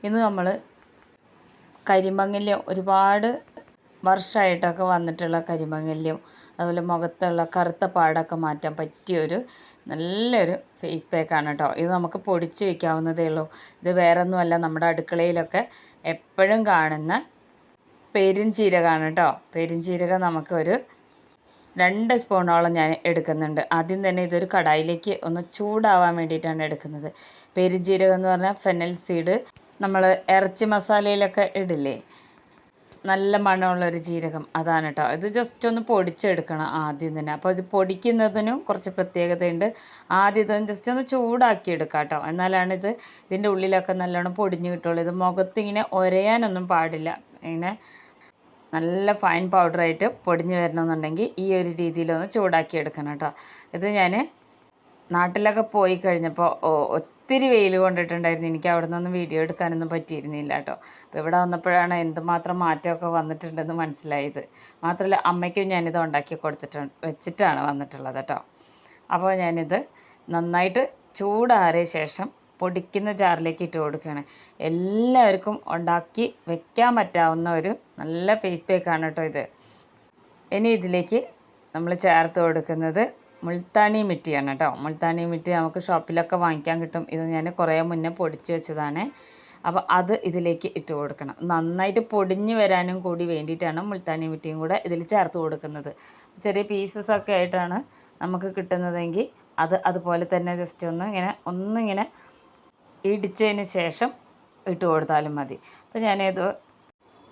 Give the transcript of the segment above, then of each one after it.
ഇന്ന് നമ്മൾ കരിമങ്ങല്യം ഒരുപാട് വർഷമായിട്ടൊക്കെ വന്നിട്ടുള്ള കരിമങ്ങല്യം, അതുപോലെ മുഖത്തുള്ള കറുത്ത പാടൊക്കെ മാറ്റാൻ പറ്റിയൊരു നല്ലൊരു ഫേസ് പാക്കാണ് കേട്ടോ. ഇത് നമുക്ക് പൊടിച്ച് വെക്കാവുന്നതേ ഉള്ളൂ. ഇത് വേറൊന്നുമല്ല, നമ്മുടെ അടുക്കളയിലൊക്കെ എപ്പോഴും കാണുന്ന പെരുംജീരകമാണ് കേട്ടോ. പെരുംജീരകം നമുക്കൊരു 2 സ്പൂണോളം ഞാൻ എടുക്കുന്നുണ്ട്. ആദ്യം തന്നെ ഇതൊരു കടായിലേക്ക് ഒന്ന് ചൂടാവാൻ വേണ്ടിയിട്ടാണ് എടുക്കുന്നത്. പെരുംജീരകം എന്ന് പറഞ്ഞാൽ ഫെനൽ സീഡ്, നമ്മൾ ഇറച്ചി മസാലയിലൊക്കെ ഇടില്ലേ, നല്ല മണമുള്ളൊരു ജീരകം, അതാണ് കേട്ടോ. ഇത് ജസ്റ്റ് ഒന്ന് പൊടിച്ചെടുക്കണം ആദ്യം തന്നെ. അപ്പോൾ ഇത് പൊടിക്കുന്നതിനും കുറച്ച് പ്രത്യേകതയുണ്ട്. ആദ്യം ഇതൊന്ന് ജസ്റ്റ് ഒന്ന് ചൂടാക്കി എടുക്കാം കേട്ടോ, എന്നാലാണ് ഇതിൻ്റെ ഉള്ളിലൊക്കെ നല്ലോണം പൊടിഞ്ഞ് കിട്ടുള്ളൂ. ഇത് മുഖത്തിങ്ങനെ ഒരയാനൊന്നും പാടില്ല. ഇങ്ങനെ നല്ല ഫൈൻ പൗഡറായിട്ട് പൊടിഞ്ഞ് വരണമെന്നുണ്ടെങ്കിൽ ഈ ഒരു രീതിയിലൊന്ന് ചൂടാക്കി എടുക്കണം കേട്ടോ. ഇത് ഞാൻ നാട്ടിലൊക്കെ പോയി കഴിഞ്ഞപ്പോൾ ഒത്തിരി വെയിൽ കൊണ്ടിട്ടുണ്ടായിരുന്നു. എനിക്ക് അവിടെ നിന്നൊന്നും വീഡിയോ എടുക്കാനൊന്നും പറ്റിയിരുന്നില്ല കേട്ടോ. അപ്പോൾ ഇവിടെ വന്നപ്പോഴാണ് എന്തുമാത്രം മാറ്റമൊക്കെ വന്നിട്ടുണ്ടെന്ന് മനസ്സിലായത്. മാത്രമല്ല അമ്മയ്ക്കും ഞാനിത് ഉണ്ടാക്കി വെച്ചിട്ടാണ് വന്നിട്ടുള്ളത് കേട്ടോ. അപ്പോൾ ഞാനിത് നന്നായിട്ട് ചൂടാറിയ ശേഷം പൊടിക്കുന്ന ജാറിലേക്ക് ഇട്ട് കൊടുക്കുകയാണ്. എല്ലാവർക്കും ഉണ്ടാക്കി വെക്കാൻ പറ്റാവുന്ന ഒരു നല്ല ഫേസ് പാക്കാണ് കേട്ടോ ഇത്. ഇനി ഇതിലേക്ക് നമ്മൾ ചേർത്ത് കൊടുക്കുന്നത് മുൾത്താനി മിറ്റിയാണ് കേട്ടോ. മുൾത്താനി മിറ്റി നമുക്ക് ഷോപ്പിലൊക്കെ വാങ്ങിക്കാൻ കിട്ടും. ഇത് ഞാൻ കുറേ മുന്നേ പൊടിച്ച് വെച്ചതാണ്. അപ്പോൾ അത് ഇതിലേക്ക് ഇട്ട് കൊടുക്കണം. നന്നായിട്ട് പൊടിഞ്ഞ് വരാനും കൂടി വേണ്ടിയിട്ടാണ് മുൾത്താനി മിറ്റിയും കൂടെ ഇതിൽ ചേർത്ത് കൊടുക്കുന്നത്. ചെറിയ പീസസൊക്കെ ആയിട്ടാണ് നമുക്ക് കിട്ടുന്നതെങ്കിൽ അതുപോലെ തന്നെ ജസ്റ്റ് ഒന്നിങ്ങനെ ഇടിച്ചതിന് ശേഷം ഇട്ട് കൊടുത്താലും മതി. അപ്പോൾ ഞാനിത്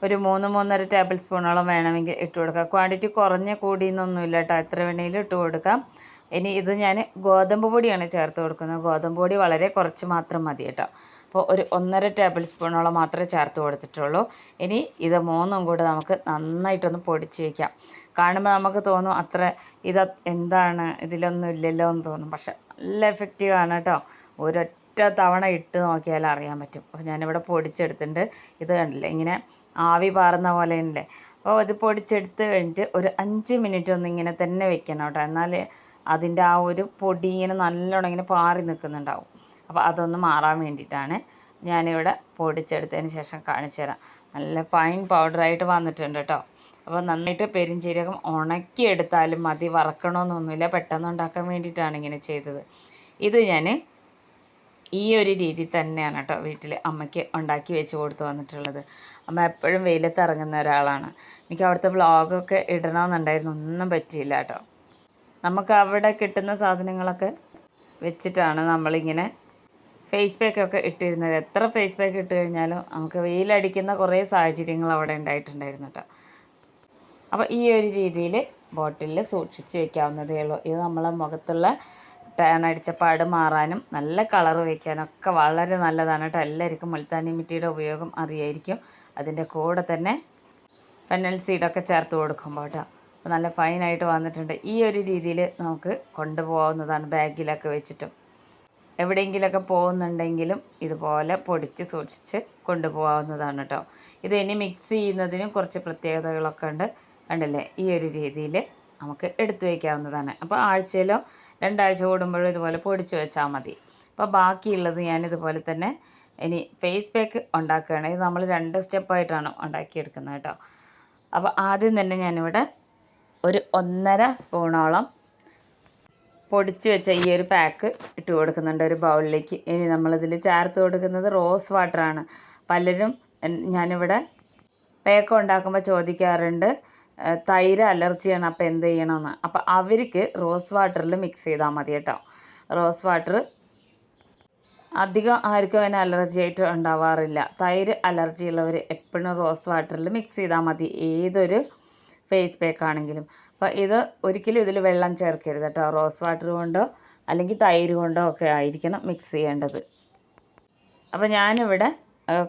ഒരു 3-3.5 ടേബിൾ സ്പൂണോളം വേണമെങ്കിൽ ഇട്ട് കൊടുക്കാം. ക്വാണ്ടിറ്റി കുറഞ്ഞ കൂടിയെന്നൊന്നുമില്ല കേട്ടോ, എത്ര വേണമെങ്കിലും ഇട്ട് കൊടുക്കാം. ഇനി ഇത് ഞാൻ ഗോതമ്പ് പൊടിയാണ് ചേർത്ത് കൊടുക്കുന്നത്. ഗോതമ്പ് പൊടി വളരെ കുറച്ച് മാത്രം മതി കേട്ടോ. അപ്പോൾ ഒരു 1.5 ടേബിൾ സ്പൂണോളം മാത്രമേ ചേർത്ത് കൊടുത്തിട്ടുള്ളൂ. ഇനി ഇത് 3ഉം കൂടെ നമുക്ക് നന്നായിട്ടൊന്ന് പൊടിച്ച് വയ്ക്കാം. കാണുമ്പോൾ നമുക്ക് തോന്നും എന്താണ് ഇതിലൊന്നും ഇല്ലല്ലോ എന്ന് തോന്നും. പക്ഷെ നല്ല എഫക്റ്റീവാണ് കേട്ടോ. ഒരൊറ്റ തവണ ഇട്ട് നോക്കിയാൽ അറിയാൻ പറ്റും. അപ്പോൾ ഞാനിവിടെ പൊടിച്ചെടുത്തിട്ടുണ്ട്. ഇത് കണ്ടില്ലേ, ഇങ്ങനെ ആവി പാറുന്ന പോലെ ഉണ്ടല്ലേ. അപ്പോൾ ഇത് പൊടിച്ചെടുത്ത് കഴിഞ്ഞിട്ട് ഒരു 5 മിനിറ്റ് ഒന്ന് ഇങ്ങനെ തന്നെ വെക്കണം കേട്ടോ. എന്നാൽ അതിൻ്റെ ആ ഒരു പൊടി ഇങ്ങനെ നല്ലോണം ഇങ്ങനെ പാറി നിൽക്കുന്നുണ്ടാവും. അപ്പോൾ അതൊന്ന് മാറാൻ വേണ്ടിയിട്ടാണ് ഞാനിവിടെ പൊടിച്ചെടുത്തതിന് ശേഷം കാണിച്ചു തരാം. നല്ല ഫൈൻ പൗഡറായിട്ട് വന്നിട്ടുണ്ട് കേട്ടോ. അപ്പോൾ നന്നായിട്ട് പെരുംജീരകം ഉണക്കിയെടുത്താലും മതി, വറക്കണമെന്നൊന്നുമില്ല. പെട്ടെന്ന് ഉണ്ടാക്കാൻ വേണ്ടിയിട്ടാണ് ഇങ്ങനെ ചെയ്തത്. ഇത് ഞാൻ ഈ ഒരു രീതി തന്നെയാണ് കേട്ടോ വീട്ടിൽ അമ്മയ്ക്ക് ഉണ്ടാക്കി വെച്ച് കൊടുത്ത് വന്നിട്ടുള്ളത്. അമ്മ എപ്പോഴും വെയിലത്ത് ഇറങ്ങുന്ന ഒരാളാണ്. എനിക്ക് അവിടുത്തെ വ്ളോഗൊക്കെ ഇടണമെന്നുണ്ടായിരുന്നു, ഒന്നും പറ്റിയില്ല കേട്ടോ. നമുക്ക് അവിടെ കിട്ടുന്ന സാധനങ്ങളൊക്കെ വെച്ചിട്ടാണ് നമ്മളിങ്ങനെ ഫേസ് പാക്കൊക്കെ ഇട്ടിരുന്നത്. എത്ര ഫേസ് പാക്ക് ഇട്ട് കഴിഞ്ഞാലും നമുക്ക് വെയിലടിക്കുന്ന കുറേ സാഹചര്യങ്ങൾ അവിടെ ഉണ്ടായിട്ടുണ്ടായിരുന്നു കേട്ടോ. അപ്പോൾ ഈ ഒരു രീതിയിൽ ബോട്ടിലിൽ സൂക്ഷിച്ച് വയ്ക്കാവുന്നതേ ഉള്ളൂ. ഇത് നമ്മളെ മുഖത്തുള്ള ടാൻ അടിച്ച പാട് മാറാനും നല്ല കളർ വയ്ക്കാനൊക്കെ വളരെ നല്ലതാണ് കേട്ടോ. എല്ലാവർക്കും മുൾത്താനി മിറ്റിയുടെ ഉപയോഗം അറിയായിരിക്കും. അതിൻ്റെ കൂടെ തന്നെ ഫെനൽ സീഡൊക്കെ ചേർത്ത് കൊടുക്കുമ്പോൾ കേട്ടോ. അപ്പോൾ നല്ല ഫൈനായിട്ട് വന്നിട്ടുണ്ട്. ഈ ഒരു രീതിയിൽ നമുക്ക് കൊണ്ടുപോകാവുന്നതാണ്. ബാഗിലൊക്കെ വെച്ചിട്ടും എവിടെയെങ്കിലുമൊക്കെ പോകുന്നുണ്ടെങ്കിലും ഇതുപോലെ പൊടിച്ച് സൂക്ഷിച്ച് കൊണ്ടുപോകാവുന്നതാണ് കേട്ടോ. ഇത് ഇനി മിക്സ് ചെയ്യുന്നതിനും കുറച്ച് പ്രത്യേകതകളൊക്കെ ഉണ്ട്. കണ്ടില്ലേ, ഈ ഒരു രീതിയിൽ നമുക്ക് എടുത്തു വയ്ക്കാവുന്നതാണ്. അപ്പോൾ ആഴ്ചയിലോ 2 ആഴ്ച കൂടുമ്പോഴോ ഇതുപോലെ പൊടിച്ച് വെച്ചാൽ മതി. അപ്പോൾ ബാക്കിയുള്ളത് ഞാനിതുപോലെ തന്നെ ഇനി ഫേസ് പാക്ക് ഉണ്ടാക്കുകയാണ്. ഇത് നമ്മൾ 2 സ്റ്റെപ്പായിട്ടാണ് ഉണ്ടാക്കിയെടുക്കുന്നത് കേട്ടോ. അപ്പോൾ ആദ്യം തന്നെ ഞാനിവിടെ ഒരു 1.5 സ്പൂണോളം പൊടിച്ച് വെച്ച ഈ ഒരു പാക്ക് ഇട്ട് കൊടുക്കുന്നുണ്ട് ഒരു ബൗളിലേക്ക്. ഇനി നമ്മളിതിൽ ചേർത്ത് കൊടുക്കുന്നത് റോസ് വാട്ടറാണ്. പലരും ഞാനിവിടെ പാക്ക് ഉണ്ടാക്കുമ്പോൾ ചോദിക്കാറുണ്ട്, തൈര് അലർജിയാണ്, അപ്പോൾ എന്ത് ചെയ്യണമെന്ന്. അപ്പോൾ അവർക്ക് റോസ് വാട്ടറിൽ മിക്സ് ചെയ്താൽ മതി കേട്ടോ. റോസ് വാട്ടർ അധികം ആർക്കും അതിന് അലർജി ആയിട്ട് ഉണ്ടാവാറില്ല. തൈര് അലർജി ഉള്ളവർ എപ്പോഴും റോസ് വാട്ടറിൽ മിക്സ് ചെയ്താൽ മതി, ഏതൊരു ഫേസ് പാക്ക് ആണെങ്കിലും. അപ്പോൾ ഇത് ഒരിക്കലും ഇതിൽ വെള്ളം ചേർക്കരുത് കേട്ടോ. റോസ് വാട്ടർ കൊണ്ടോ അല്ലെങ്കിൽ തൈര് കൊണ്ടോ ഒക്കെ ആയിരിക്കണം മിക്സ് ചെയ്യേണ്ടത്. അപ്പോൾ ഞാനിവിടെ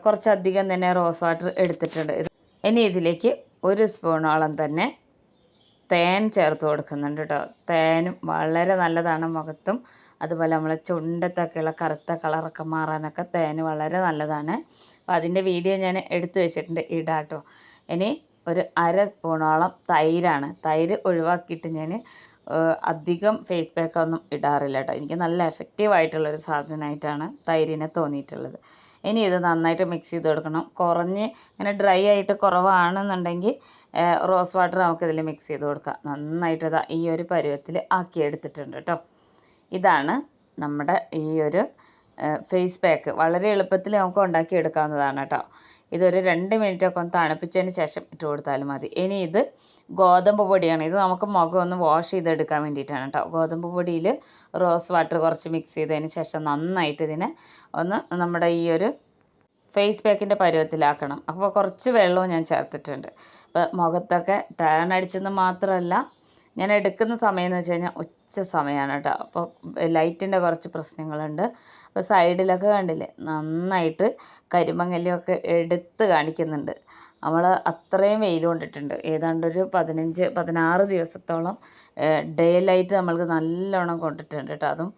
കുറച്ചധികം തന്നെ റോസ് വാട്ടർ എടുത്തിട്ടുണ്ട്. ഇനി ഇതിലേക്ക് 1 സ്പൂണോളം തന്നെ തേൻ ചേർത്ത് കൊടുക്കുന്നുണ്ട് കേട്ടോ. തേനും വളരെ നല്ലതാണ് മുഖത്തും, അതുപോലെ നമ്മളെ ചുണ്ടത്തൊക്കെയുള്ള കറുത്ത കളറൊക്കെ മാറാനൊക്കെ തേൻ വളരെ നല്ലതാണ്. അപ്പോൾ അതിൻ്റെ വീഡിയോ ഞാൻ എടുത്തു വെച്ചിട്ടുണ്ട്, ഇടാം കേട്ടോ. ഇനി ഒരു 1/2 സ്പൂണോളം തൈരാണ്. തൈര് ഒഴിവാക്കിയിട്ട് ഞാൻ അധികം ഫേസ് പാക്കൊന്നും ഇടാറില്ല കേട്ടോ. എനിക്ക് നല്ല എഫക്റ്റീവായിട്ടുള്ളൊരു സാധനമായിട്ടാണ് തൈരിനെ തോന്നിയിട്ടുള്ളത്. ഇനി ഇത് നന്നായിട്ട് മിക്സ് ചെയ്ത് കൊടുക്കണം. കുറഞ്ഞ് ഇങ്ങനെ ഡ്രൈ ആയിട്ട് കുറവാണെന്നുണ്ടെങ്കിൽ റോസ് വാട്ടർ നമുക്കിതിൽ മിക്സ് ചെയ്ത് കൊടുക്കാം. നന്നായിട്ട് ഈ ഒരു പരുവത്തിൽ ആക്കിയെടുത്തിട്ടുണ്ട് കേട്ടോ. ഇതാണ് നമ്മുടെ ഈ ഒരു ഫേസ് പാക്ക്. വളരെ എളുപ്പത്തിൽ നമുക്ക് ഉണ്ടാക്കിയെടുക്കാവുന്നതാണ് കേട്ടോ. ഇതൊരു 2 മിനിറ്റൊക്കെ ഒന്ന് തണുപ്പിച്ചതിന് ശേഷം ഇട്ട് കൊടുത്താലും മതി. ഇനി ഇത് ഗോതമ്പ് പൊടിയാണ്. ഇത് നമുക്ക് മുഖം ഒന്ന് വാഷ് ചെയ്തെടുക്കാൻ വേണ്ടിയിട്ടാണ് കേട്ടോ. ഗോതമ്പ് പൊടിയിൽ റോസ് വാട്ടർ കുറച്ച് മിക്സ് ചെയ്തതിന് ശേഷം നന്നായിട്ട് ഇതിനെ ഒന്ന് നമ്മുടെ ഈ ഒരു ഫേസ് പാക്കിൻ്റെ പരുവത്തിലാക്കണം. അപ്പോൾ കുറച്ച് വെള്ളവും ഞാൻ ചേർത്തിട്ടുണ്ട്. അപ്പോൾ മുഖത്തൊക്കെ ടാൻ അടിച്ചെന്ന് മാത്രമല്ല, ഞാൻ എടുക്കുന്ന സമയം എന്ന് വെച്ച് കഴിഞ്ഞാൽ ഉച്ച സമയമാണ് കേട്ടോ. അപ്പോൾ ലൈറ്റിൻ്റെ കുറച്ച് പ്രശ്നങ്ങളുണ്ട്. അപ്പോൾ സൈഡിലൊക്കെ കണ്ടില്ലേ നന്നായിട്ട് കരിമങ്ങലൊക്കെ എടുത്ത് കാണിക്കുന്നുണ്ട്. നമ്മൾ അത്രയും വെയിൽ കൊണ്ടിട്ടുണ്ട്. ഏതാണ്ടൊരു 15-16 ദിവസത്തോളം ഡേ ലൈറ്റ് നമ്മൾക്ക് നല്ലോണം കൊണ്ടിട്ടുണ്ട് കേട്ടോ. അതും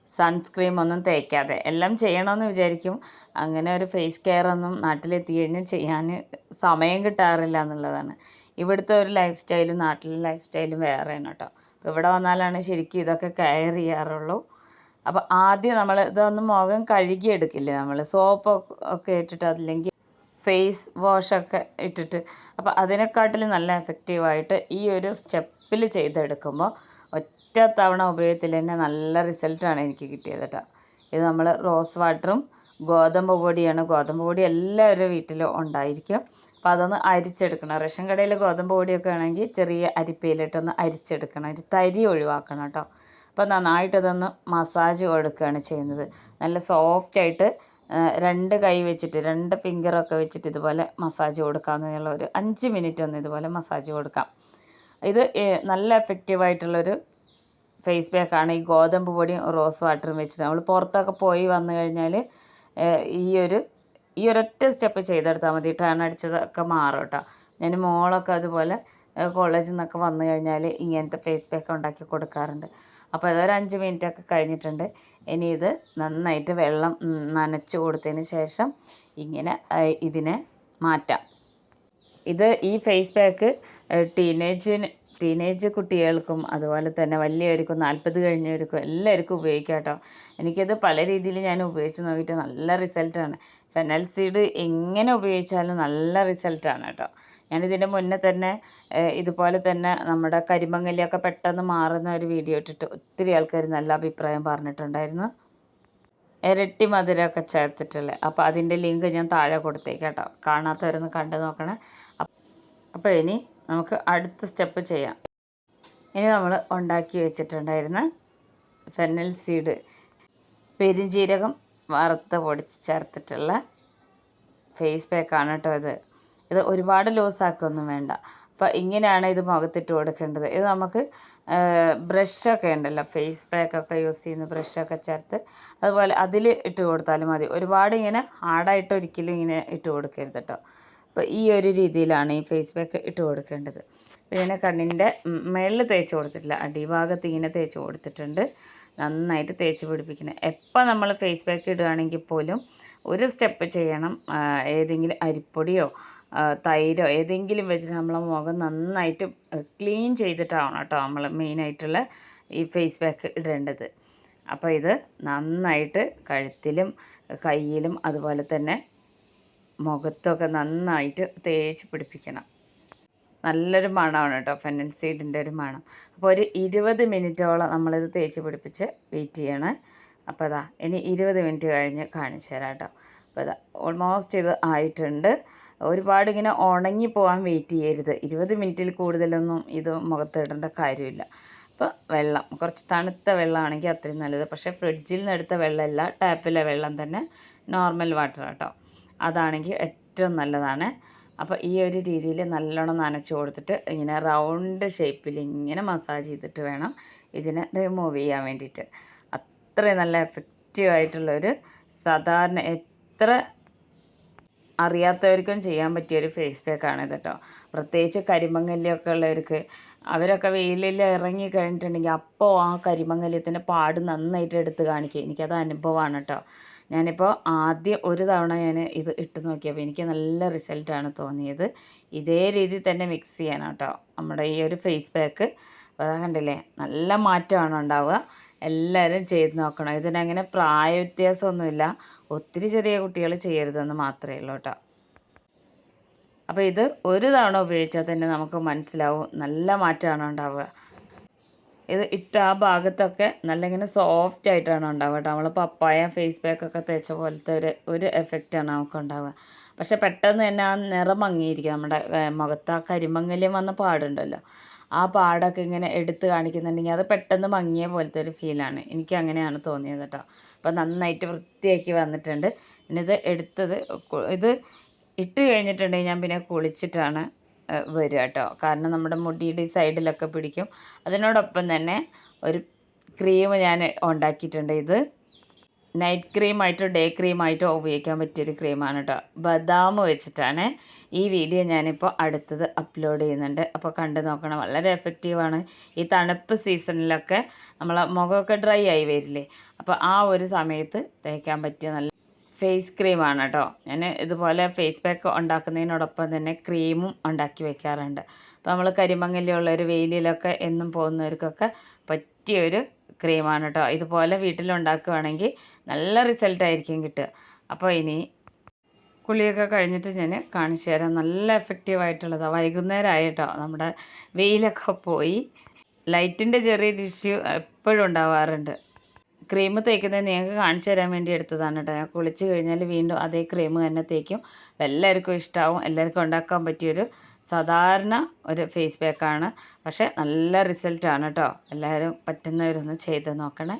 സൺസ്ക്രീം ഒന്നും തേക്കാതെ എല്ലാം ചെയ്യണമെന്ന് വിചാരിക്കും. അങ്ങനെ ഒരു ഫേസ് കെയർ ഒന്നും നാട്ടിലെത്തി കഴിഞ്ഞാൽ ചെയ്യാൻ സമയം കിട്ടാറില്ല എന്നുള്ളതാണ്. ഇവിടുത്തെ ഒരു ലൈഫ് സ്റ്റൈലും നാട്ടിലെ ലൈഫ് സ്റ്റൈലും വേറെയാണ് കേട്ടോ. അപ്പോൾ ഇവിടെ വന്നാലാണ് ശരിക്കും ഇതൊക്കെ കെയർ ചെയ്യാറുള്ളൂ. അപ്പോൾ ആദ്യം നമ്മൾ ഇതൊന്ന് മുഖം കഴുകിയെടുക്കില്ലേ, നമ്മൾ സോപ്പ് ഒക്കെ ഇട്ടിട്ട് അതില്ലെങ്കിൽ ഫേസ് വാഷൊക്കെ ഇട്ടിട്ട്, അപ്പോൾ അതിനെക്കാട്ടിലും നല്ല എഫക്റ്റീവായിട്ട് ഈ ഒരു സ്റ്റെപ്പിൽ ചെയ്തെടുക്കുമ്പോൾ ഒറ്റ തവണ ഉപയോഗത്തിൽ തന്നെ നല്ല റിസൾട്ടാണ് എനിക്ക് കിട്ടിയത് കേട്ടോ. ഇത് നമ്മൾ റോസ് വാട്ടറും ഗോതമ്പ് പൊടിയാണ്. ഗോതമ്പ് പൊടി എല്ലാവരുടെ വീട്ടിലും ഉണ്ടായിരിക്കും. അപ്പോൾ അതൊന്ന് അരിച്ചെടുക്കണം. റേഷൻ കടയിൽ ഗോതമ്പ് പൊടിയൊക്കെ ആണെങ്കിൽ ചെറിയ അരിപ്പയിലിട്ടൊന്ന് അരിച്ചെടുക്കണം. ഒരു തരി ഒഴിവാക്കണം കേട്ടോ. അപ്പോൾ നന്നായിട്ട് അതൊന്ന് മസാജ് കൊടുക്കുകയാണ് ചെയ്യുന്നത്. നല്ല സോഫ്റ്റായിട്ട് 2 കൈ വെച്ചിട്ട് 2 ഫിംഗറൊക്കെ വെച്ചിട്ട് ഇതുപോലെ മസാജ് കൊടുക്കാമെന്നുള്ള ഒരു 5 മിനിറ്റ് ഒന്ന് ഇതുപോലെ മസാജ് കൊടുക്കാം. ഇത് നല്ല എഫക്റ്റീവായിട്ടുള്ളൊരു ഫേസ് പാക്കാണ്. ഈ ഗോതമ്പ് പൊടിയും റോസ് വാട്ടറും വെച്ചിട്ട് നമ്മൾ പുറത്തൊക്കെ പോയി വന്നു കഴിഞ്ഞാൽ ഈ ഒരൊറ്റ സ്റ്റെപ്പ് ചെയ്തെടുത്താൽ മതി. ടാൻ അടിച്ചതൊക്കെ മാറും കേട്ടോ. ഞാൻ മോളൊക്കെ അതുപോലെ കോളേജിൽ നിന്നൊക്കെ വന്നു കഴിഞ്ഞാൽ ഇങ്ങനത്തെ ഫേസ് പാക്ക് ഉണ്ടാക്കി കൊടുക്കാറുണ്ട്. അപ്പോൾ അതൊരു 5 മിനിറ്റൊക്കെ കഴിഞ്ഞിട്ടുണ്ട്. ഇനി ഇത് നന്നായിട്ട് വെള്ളം നനച്ച് കൊടുത്തതിന് ശേഷം ഇങ്ങനെ ഇതിനെ മാറ്റാം. ഇത് ഈ ഫേസ് പാക്ക് ടീനേജ് കുട്ടികൾക്കും അതുപോലെ തന്നെ വലിയവർക്കും 40 കഴിഞ്ഞവർക്കും എല്ലാവർക്കും ഉപയോഗിക്കാം കേട്ടോ. എനിക്കത് പല രീതിയിൽ ഞാൻ ഉപയോഗിച്ച് നോക്കിയിട്ട് നല്ല റിസൾട്ടാണ്. ഫെനൽ സീഡ് എങ്ങനെ ഉപയോഗിച്ചാലും നല്ല റിസൾട്ടാണ് കേട്ടോ. ഞാനിതിൻ്റെ മുന്നേ തന്നെ ഇതുപോലെ തന്നെ നമ്മുടെ കരിമങ്ങലിയൊക്കെ പെട്ടെന്ന് മാറുന്ന ഒരു വീഡിയോ ഇട്ടിട്ട് ഒത്തിരി ആൾക്കാർ നല്ല അഭിപ്രായം പറഞ്ഞിട്ടുണ്ടായിരുന്നു. ഇരട്ടി മധുരമൊക്കെ ചേർത്തിട്ടുള്ളത്. അപ്പോൾ അതിൻ്റെ ലിങ്ക് ഞാൻ താഴെ കൊടുത്തേക്കാം കേട്ടോ. കാണാത്തവരൊന്ന് കണ്ടു നോക്കണേ. അപ്പോൾ ഇനി നമുക്ക് അടുത്ത സ്റ്റെപ്പ് ചെയ്യാം. ഇനി നമ്മൾ ഉണ്ടാക്കി വെച്ചിട്ടുണ്ടായിരുന്ന ഫെനൽ സീഡ്, പെരുംജീരകം വറുത്ത് പൊടിച്ച് ചേർത്തിട്ടുള്ള ഫേസ് പാക്കാണ് കേട്ടോ ഇത് ഒരുപാട് ലൂസാക്കൊന്നും വേണ്ട. അപ്പോൾ ഇങ്ങനെയാണ് ഇത് മുഖത്തിട്ട് കൊടുക്കേണ്ടത്. ഇത് നമുക്ക് ബ്രഷൊക്കെ ഉണ്ടല്ലോ, ഫേസ് പാക്കൊക്കെ യൂസ് ചെയ്യുന്ന ബ്രഷൊക്കെ ചേർത്ത് അതുപോലെ അതിൽ ഇട്ട് കൊടുത്താലും മതി. ഒരുപാട് ഇങ്ങനെ ഹാർഡായിട്ട് ഒരിക്കലും ഇങ്ങനെ ഇട്ട് കൊടുക്കരുത് കേട്ടോ. അപ്പോൾ ഈ ഒരു രീതിയിലാണ് ഈ ഫേസ് പാക്ക് ഇട്ട് കൊടുക്കേണ്ടത്. അപ്പോൾ ഇങ്ങനെ കണ്ണിൻ്റെ മേളിൽ തേച്ച് കൊടുത്തിട്ടില്ല, അടിഭാഗത്ത് ഇങ്ങനെ തേച്ച് കൊടുത്തിട്ടുണ്ട്. നന്നായിട്ട് തേച്ച് പിടിപ്പിക്കണം. എപ്പോൾ നമ്മൾ ഫേസ് പാക്ക് ഇടുകയാണെങ്കിൽ പോലും ഒരു സ്റ്റെപ്പ് ചെയ്യണം. ഏതെങ്കിലും അരിപ്പൊടിയോ തൈരോ ഏതെങ്കിലും വെച്ചിട്ട് നമ്മളെ മുഖം നന്നായിട്ട് ക്ലീൻ ചെയ്തിട്ടാവണം കേട്ടോ നമ്മൾ മെയിനായിട്ടുള്ള ഈ ഫേസ് പാക്ക് ഇടേണ്ടത്. അപ്പോൾ ഇത് നന്നായിട്ട് കഴുത്തിലും കയ്യിലും അതുപോലെ തന്നെ മുഖത്തൊക്കെ നന്നായിട്ട് തേച്ച് പിടിപ്പിക്കണം. നല്ലൊരു മണമാണ് കേട്ടോ, ഫെനൽ സീഡിൻ്റെ ഒരു മണം. അപ്പോൾ ഒരു 20 മിനിറ്റോളം നമ്മളിത് തേച്ച് പിടിപ്പിച്ച് വെയിറ്റ് ചെയ്യണേ. അപ്പോൾ ഇതാ ഇനി 20 മിനിറ്റ് കഴിഞ്ഞ് കാണിച്ചു തരാം കേട്ടോ. അപ്പോൾ ഇതാ ഓൾമോസ്റ്റ് ഇത് ആയിട്ടുണ്ട്. ഒരുപാട് ഇങ്ങനെ ഉണങ്ങി പോകാൻ വെയിറ്റ് ചെയ്യരുത്. 20 മിനിറ്റിൽ കൂടുതലൊന്നും ഇത് മുഖത്തിടേണ്ട കാര്യമില്ല. അപ്പോൾ വെള്ളം കുറച്ച് തണുത്ത വെള്ളമാണെങ്കിൽ അത്രയും നല്ലത്. പക്ഷേ ഫ്രിഡ്ജിൽ നിന്ന് എടുത്ത വെള്ളമല്ല, ടാപ്പിലെ വെള്ളം തന്നെ, നോർമൽ വാട്ടർ കേട്ടോ, അതാണെങ്കിൽ ഏറ്റവും നല്ലതാണ്. അപ്പോൾ ഈ ഒരു രീതിയിൽ നല്ലോണം നനച്ച് കൊടുത്തിട്ട് ഇങ്ങനെ റൗണ്ട് ഷേപ്പിൽ ഇങ്ങനെ മസാജ് ചെയ്തിട്ട് വേണം ഇതിനെ റിമൂവ് ചെയ്യാൻ വേണ്ടിയിട്ട്. അത്രയും നല്ല എഫക്റ്റീവായിട്ടുള്ളൊരു സാധാരണ എത്ര അറിയാത്തവർക്കും ചെയ്യാൻ പറ്റിയൊരു ഫേസ് പാക്കാണ് ഇത് കേട്ടോ. പ്രത്യേകിച്ച് കരിമങ്ങല്യൊക്കെ ഉള്ളവർക്ക്, അവരൊക്കെ വെയിലിൽ ഇറങ്ങി കഴിഞ്ഞിട്ടുണ്ടെങ്കിൽ അപ്പോൾ ആ കരിമങ്ങല്യത്തിൻ്റെ പാട് നന്നായിട്ട് എടുത്ത് കാണിക്കും. എനിക്കത് അനുഭവമാണ് കേട്ടോ. ഞാനിപ്പോൾ ആദ്യം ഒരു തവണ ഞാൻ ഇത് ഇട്ട് നോക്കിയപ്പോൾ എനിക്ക് നല്ല റിസൾട്ടാണ് തോന്നിയത്. ഇതേ രീതിയിൽ തന്നെ മിക്സ് ചെയ്യണം കേട്ടോ നമ്മുടെ ഈ ഒരു ഫേസ് പാക്ക്. അപ്പോൾ അത് കണ്ടില്ലേ, നല്ല മാറ്റമാണ് ഉണ്ടാവുക. എല്ലാവരും ചെയ്ത് നോക്കണം. ഇതിനങ്ങനെ പ്രായ വ്യത്യാസമൊന്നുമില്ല. ഒത്തിരി ചെറിയ കുട്ടികൾ ചെയ്യരുതെന്ന് മാത്രമേ ഉള്ളൂ കേട്ടോ. അപ്പോൾ ഇത് ഒരു തവണ ഉപയോഗിച്ചാൽ തന്നെ നമുക്ക് മനസ്സിലാവും നല്ല മാറ്റമാണ് ഉണ്ടാവുക. ഇത് ഇട്ട ആ ഭാഗത്തൊക്കെ നല്ല ഇങ്ങനെ സോഫ്റ്റ് ആയിട്ടാണ് ഉണ്ടാവുക കേട്ടോ. നമ്മൾ പപ്പായ ഫേസ് പാക്കൊക്കെ തേച്ച പോലത്തെ ഒരു എഫക്റ്റാണ് നമുക്ക് ഉണ്ടാവുക. പക്ഷെ പെട്ടെന്ന് തന്നെ ആ നിറം മങ്ങിയിരിക്കും. നമ്മുടെ മുഖത്ത് ആ കരിമങ്ങല്യം വന്ന പാടുണ്ടല്ലോ, ആ പാടൊക്കെ ഇങ്ങനെ എടുത്ത് കാണിക്കുന്നുണ്ടെങ്കിൽ അത് പെട്ടെന്ന് മങ്ങിയ പോലത്തെ ഒരു ഫീലാണ്. എനിക്ക് അങ്ങനെയാണ് തോന്നിയത് കേട്ടോ. അപ്പോൾ നന്നായിട്ട് വൃത്തിയാക്കി വന്നിട്ടുണ്ട്. പിന്നെ ഇത് എടുത്തത് ഇത് ഇട്ട് കഴിഞ്ഞിട്ടുണ്ടെങ്കിൽ ഞാൻ പിന്നെ കുളിച്ചിട്ടാണ് വരിക കേട്ടോ. കാരണം നമ്മുടെ മുടിയുടെ ഈ സൈഡിലൊക്കെ പിടിക്കും. അതിനോടൊപ്പം തന്നെ ഒരു ക്രീം ഞാൻ ഉണ്ടാക്കിയിട്ടുണ്ട്. ഇത് നൈറ്റ് ക്രീമായിട്ടോ ഡേ ക്രീമായിട്ടോ ഉപയോഗിക്കാൻ പറ്റിയൊരു ക്രീമാണ് കേട്ടോ. ബദാം വെച്ചിട്ടാണ്. ഈ വീഡിയോ ഞാനിപ്പോൾ അടുത്തത് അപ്ലോഡ് ചെയ്യുന്നുണ്ട്. അപ്പോൾ കണ്ടു നോക്കണം. വളരെ എഫക്റ്റീവാണ്. ഈ തണുപ്പ് സീസണിലൊക്കെ നമ്മളെ മുഖമൊക്കെ ഡ്രൈ ആയി വരില്ലേ, അപ്പോൾ ആ ഒരു സമയത്ത് തേക്കാൻ പറ്റിയ നല്ല ഫേസ് ക്രീമാണ് കേട്ടോ. ഞാൻ ഇതുപോലെ ഫേസ് പാക്ക് ഉണ്ടാക്കുന്നതിനോടൊപ്പം തന്നെ ക്രീമും ഉണ്ടാക്കി വെക്കാറുണ്ട്. അപ്പോൾ നമ്മൾ കരിമങ്ങല്യമുള്ളൊരു വെയിലിലൊക്കെ എന്നും പോകുന്നവർക്കൊക്കെ പറ്റിയൊരു ക്രീമാണ് കേട്ടോ. ഇതുപോലെ വീട്ടിലുണ്ടാക്കുകയാണെങ്കിൽ നല്ല റിസൾട്ടായിരിക്കും കിട്ടുക. അപ്പോൾ ഇനി കുളിയൊക്കെ കഴിഞ്ഞിട്ട് ഞാൻ കാണിച്ചു തരാം. നല്ല എഫക്റ്റീവായിട്ടുള്ളതാണ്. വൈകുന്നേരമായി കേട്ടോ. നമ്മുടെ വെയിലൊക്കെ പോയി. ലൈറ്റിൻ്റെ ചെറിയൊരു ഇഷ്യൂ എപ്പോഴും ഉണ്ടാവാറുണ്ട്. ക്രീം തേക്കുന്നത് നിങ്ങൾക്ക് കാണിച്ചു തരാൻ വേണ്ടി എടുത്തതാണ് കേട്ടോ. ഞാൻ കുളിച്ച് കഴിഞ്ഞാൽ വീണ്ടും അതേ ക്രീം തന്നെ തേക്കും. എല്ലാവർക്കും ഇഷ്ടമാവും. എല്ലാവർക്കും ഉണ്ടാക്കാൻ പറ്റിയൊരു സാധാരണ ഒരു ഫേസ് പാക്കാണ്. പക്ഷേ നല്ല റിസൾട്ടാണ് കേട്ടോ. എല്ലാവരും പറ്റുന്നവരൊന്ന് ചെയ്ത് നോക്കണേ.